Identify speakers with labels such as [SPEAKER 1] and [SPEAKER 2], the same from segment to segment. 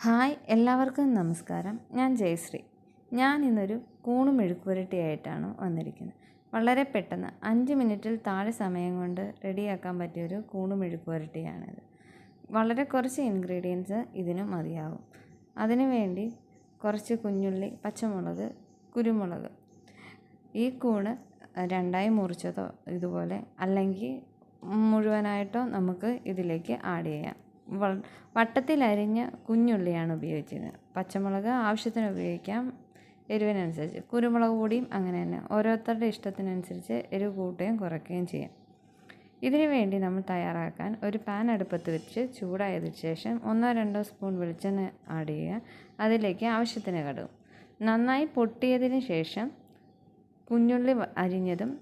[SPEAKER 1] Hi, എല്ലാവർക്കും നമസ്കാരം. ഞാൻ ജയശ്രീ. ഞാൻ ഇന്നൊരു കൂണ് മെഴുക്കുവരട്ടിയായിട്ടാണ് വന്നിരിക്കുന്നത്. വളരെ പെട്ടെന്ന് 5 മിനിറ്റിൽ താഴെ സമയം കൊണ്ട് റെഡിയാക്കാൻ പറ്റിയൊരു കൂണ് മെഴുക്കുവരട്ടിയാണിത്. വളരെ കുറച്ച് ഇൻഗ്രീഡിയൻസ് ഇതിന് മതിയാകും. അതിനു വേണ്ടി കുറച്ച് കുഞ്ഞുള്ളി, പച്ചമുളക്, കുരുമുളക്. ഈ കൂണ് രണ്ടായി മുറിച്ചതോ ഇതുപോലെ അല്ലെങ്കിൽ മുഴുവനായിട്ടോ നമുക്ക് ഇതിലേക്ക് ആഡ് ചെയ്യാം. വട്ടത്തിൽ അരിഞ്ഞ കുഞ്ഞുള്ളിയാണ് ഉപയോഗിച്ചത്. പച്ചമുളക് ആവശ്യത്തിന് ഉപയോഗിക്കാം, എരിവിനനുസരിച്ച്. കുരുമുളക് പൊടിയും അങ്ങനെ തന്നെ. ഓരോരുത്തരുടെ ഇഷ്ടത്തിനനുസരിച്ച് എരിവ് കൂട്ടുകയും കുറയ്ക്കുകയും ചെയ്യാം. ഇതിനു വേണ്ടി നമ്മൾ തയ്യാറാക്കാൻ ഒരു പാൻ അടുപ്പത്ത് വെച്ച് ചൂടായതിനു ശേഷം 1-2 സ്പൂൺ വെളിച്ചെണ്ണ ആഡ് ചെയ്യുക. അതിലേക്ക് ആവശ്യത്തിന് കടുകും. നന്നായി പൊട്ടിയതിന് ശേഷം കുഞ്ഞുള്ളി അരിഞ്ഞതും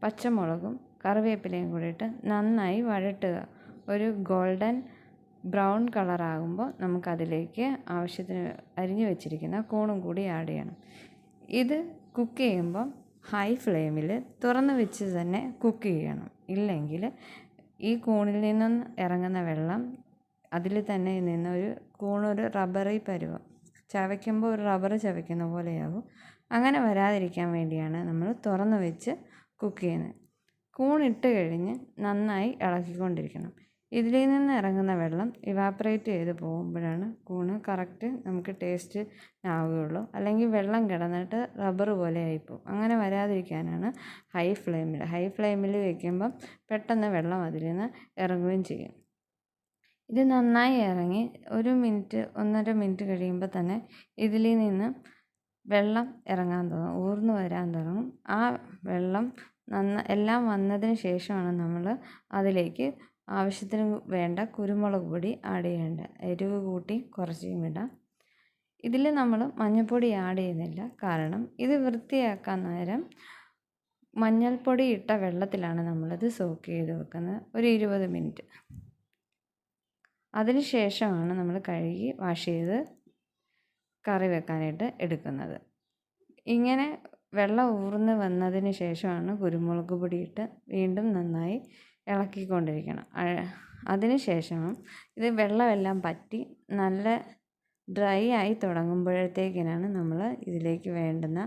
[SPEAKER 1] പച്ചമുളകും കറിവേപ്പിലയും കൂടിയിട്ട് നന്നായി വഴട്ടുക. ഒരു ഗോൾഡൻ ബ്രൗൺ കളറാകുമ്പോൾ നമുക്കതിലേക്ക് ആവശ്യത്തിന് അരിഞ്ഞു വെച്ചിരിക്കുന്ന കൂണും കൂടി ആഡ് ചെയ്യണം. ഇത് കുക്ക് ചെയ്യുമ്പം ഹൈ ഫ്ലെയിമിൽ തുറന്ന് വെച്ച് തന്നെ കുക്ക് ചെയ്യണം. ഇല്ലെങ്കിൽ ഈ കൂണിൽ നിന്നും ഇറങ്ങുന്ന വെള്ളം അതിൽ തന്നെ നിന്നൊരു കൂണൊരു റബ്ബറി പരുവം, ചവയ്ക്കുമ്പോൾ ഒരു റബ്ബർ ചവയ്ക്കുന്ന പോലെയാകും. അങ്ങനെ വരാതിരിക്കാൻ വേണ്ടിയാണ് നമ്മൾ തുറന്ന് വെച്ച് കുക്ക് ചെയ്യുന്നത്. കൂണിട്ട് കഴിഞ്ഞ് നന്നായി ഇളക്കിക്കൊണ്ടിരിക്കണം. ഇതിൽ നിന്ന് ഇറങ്ങുന്ന വെള്ളം ഇവാപ്പറേറ്റ് ചെയ്ത് പോകുമ്പോഴാണ് കൂണ് കറക്റ്റ് നമുക്ക് ടേസ്റ്റ് ആവുകയുള്ളൂ. അല്ലെങ്കിൽ വെള്ളം കിടന്നിട്ട് റബ്ബർ പോലെ ആയിപ്പോവും. അങ്ങനെ വരാതിരിക്കാനാണ് ഹൈ ഫ്ലെയിമിൽ വയ്ക്കുമ്പം പെട്ടെന്ന് വെള്ളം അതിൽ നിന്ന് ഇറങ്ങുകയും ചെയ്യും. ഇത് നന്നായി ഇറങ്ങി 1 മിനിറ്റ് 1.5 മിനിറ്റ് കഴിയുമ്പോൾ തന്നെ ഇതിൽ നിന്ന് വെള്ളം ഇറങ്ങാൻ തുടങ്ങും, ഊർന്നു വരാൻ തുടങ്ങും. ആ വെള്ളം എല്ലാം വന്നതിന് ശേഷമാണ് നമ്മൾ അതിലേക്ക് ആവശ്യത്തിന് വേണ്ട കുരുമുളക് പൊടി ആഡ് ചെയ്യേണ്ട. എരിവ് കൂട്ടി കുറച്ചും ഇടാം. ഇതിൽ നമ്മൾ മഞ്ഞൾപ്പൊടി ആഡ് ചെയ്യുന്നില്ല, കാരണം ഇത് വൃത്തിയാക്കാൻ നേരം മഞ്ഞൾപ്പൊടി ഇട്ട വെള്ളത്തിലാണ് നമ്മളിത് സോക്ക് ചെയ്ത് വെക്കുന്നത് ഒരു 20 മിനിറ്റ്. അതിന് ശേഷമാണ് നമ്മൾ കഴുകി വാഷ് ചെയ്ത് കറി വെക്കാനായിട്ട് എടുക്കുന്നത്. ഇങ്ങനെ വെള്ളം ഊർന്ന് വന്നതിന് ശേഷമാണ് കുരുമുളക് പൊടിയിട്ട് വീണ്ടും നന്നായി ഇളക്കിക്കൊണ്ടിരിക്കണം. അതിന് ശേഷം ഇത് വെള്ളമെല്ലാം പറ്റി നല്ല ഡ്രൈ ആയി തുടങ്ങുമ്പോഴത്തേക്കിനാണ് നമ്മൾ ഇതിലേക്ക് വേണ്ടുന്ന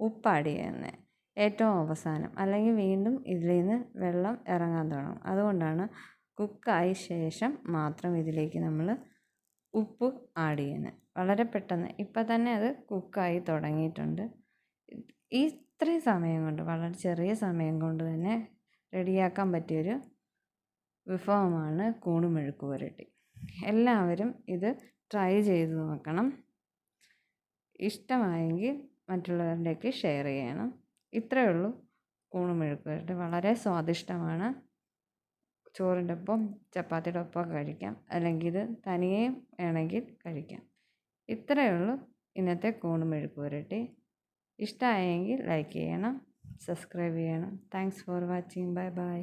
[SPEAKER 1] ഉപ്പ് ആഡ് ചെയ്യുന്നത് ഏറ്റവും അവസാനം. അല്ലെങ്കിൽ വീണ്ടും ഇതിൽ നിന്ന് വെള്ളം ഇറങ്ങാൻ തുടങ്ങും. അതുകൊണ്ടാണ് കുക്കായ ശേഷം മാത്രം ഇതിലേക്ക് നമ്മൾ ഉപ്പ് ആഡ് ചെയ്യുന്നത്. വളരെ പെട്ടെന്ന് ഇപ്പം തന്നെ അത് കുക്കായി തുടങ്ങിയിട്ടുണ്ട്. ഇത്രയും സമയം കൊണ്ട്, വളരെ ചെറിയ സമയം കൊണ്ട് തന്നെ റെഡിയാക്കാൻ പറ്റിയൊരു വിഭവമാണ് കൂണ് മെഴുക്കുവരട്ടി. എല്ലാവരും ഇത് ട്രൈ ചെയ്ത് നോക്കണം. ഇഷ്ടമായെങ്കിൽ മറ്റുള്ളവരിലേക്ക് ഷെയർ ചെയ്യണം. ഇത്രയേ ഉള്ളൂ കൂണ് മെഴുക്കുവരട്ടി. വളരെ സ്വാദിഷ്ടമാണ്. ചോറിൻ്റെ ഒപ്പം ചപ്പാത്തിയുടെ ഒപ്പം കഴിക്കാം, അല്ലെങ്കിൽ ഇത് തനിയെ വേണമെങ്കിൽ കഴിക്കാം. ഇത്രയേ ഉള്ളൂ ഇന്നത്തെ കൂണ് മെഴുക്കുവരട്ടി. ഇഷ്ടമായെങ്കിൽ ലൈക്ക് ചെയ്യണം, സബ്സ്ക്രൈബ് ചെയ്യണം. Thanks for watching. Bye bye.